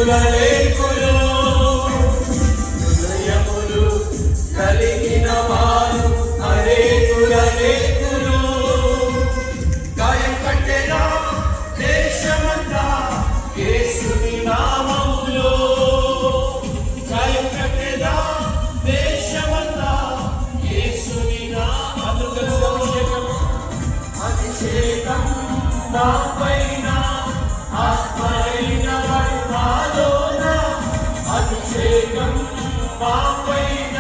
అనేకుల లేకులు హృదయములు కలిగిన వారు అనేకుల లేకులు గాయం కట్టెనా దేశమంతా యేసుని నామములో గాయం కట్టెనా దేశమంతా యేసుని నామములో అభిషేకం నాపైన ఆత్మైన నాలోన అభిషేకం నాపైన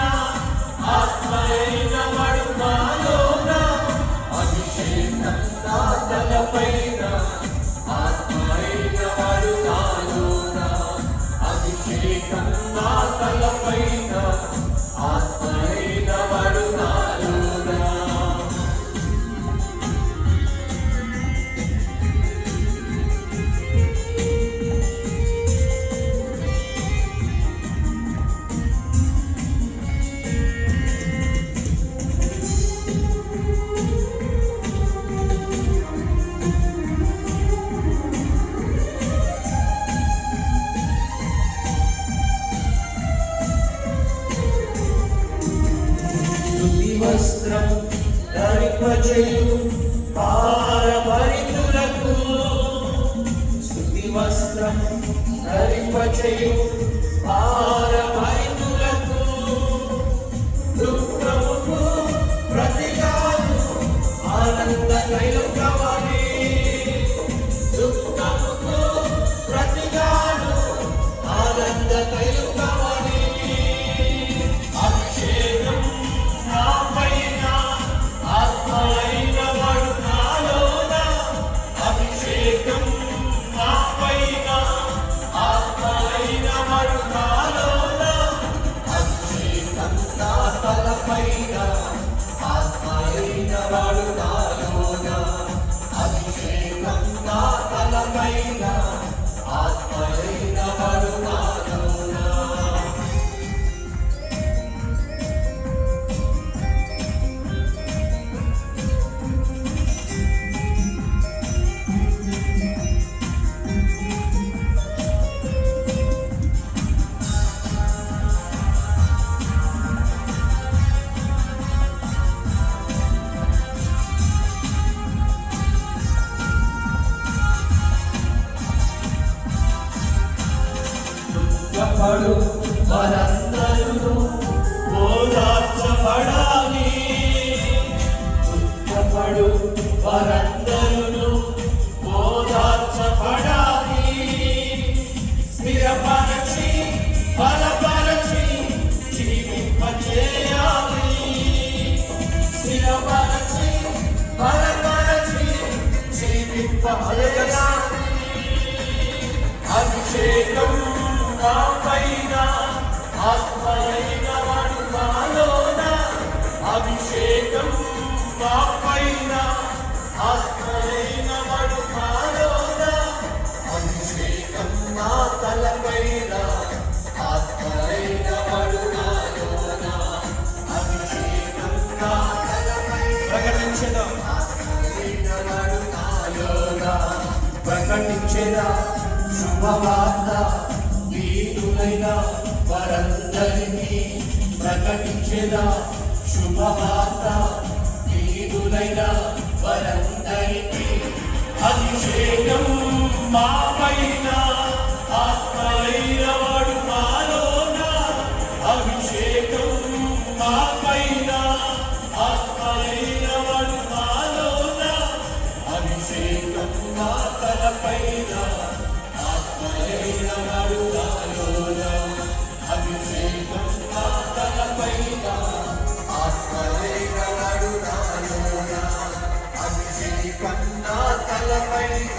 ఆత్మైన నాలోన అభిషేకం నా తలపైన ఆత్మైన నాలోన అభిషేకం నా తలపైన ఆత్మైన నాలోన వస్త్రం ధరింపజేయు భారభరితులకు స్తుతి వస్త్రం ధరింపజేయు భారభరితులకు దుఃఖముకు ప్రతిగాను ఆనంద తైలం కావాలి దుఃఖముకు ప్రతిగాను ఆనంద తైలం కావాలి అభిషేకం నాపైన ఆత్మైన వాడు నాలోన అభిషేకం నాపైన ఆత్మైన వాడు నాలోన అభిషేకం నా తలపైన ఆత్మైన వాడు నాలోన అభిషేకం నా తలపైన ఆత్మైన వాడు నాలోన దుఃఖపడు వారందరూ ఓదార్చబడాలి దుఃఖపడు వారందరూ ఓదార్చబడాలి స్థిరపరచి బలపరచి జీవింపచేయాలి స్థిరపరచి బలపరచి జీవింపచేయాలి అభిషేకం నాపైన ఆత్మైన వాడు నాలోన అభిషేకం నాపైన ఆత్మైన వాడు నాలోన అభిషేకం నా తలపైన ఆత్మైన వాడు నాలోన అభిషేకం నా తలపైన ప్రకటించెదా ఆత్మైన వాడు నాలోన ప్రకటించెదా శుభవార్త వీరులైన వారందరికీ ప్రకటించెదా శుభవార్త వీరులైన వారందరికీ అభిషేకం మాపైన ఆత్మైన వాడు నాలోన అభిషేకం మాపైన ఆత్మైన వాడు నాలోన అభిషేకం నా తలపైన ఆత్మైన వాడు నాలోన అభిషేకం నా తలపైన ఆత్మైన వాడు నాలోన అభిషేకం నా తలపైన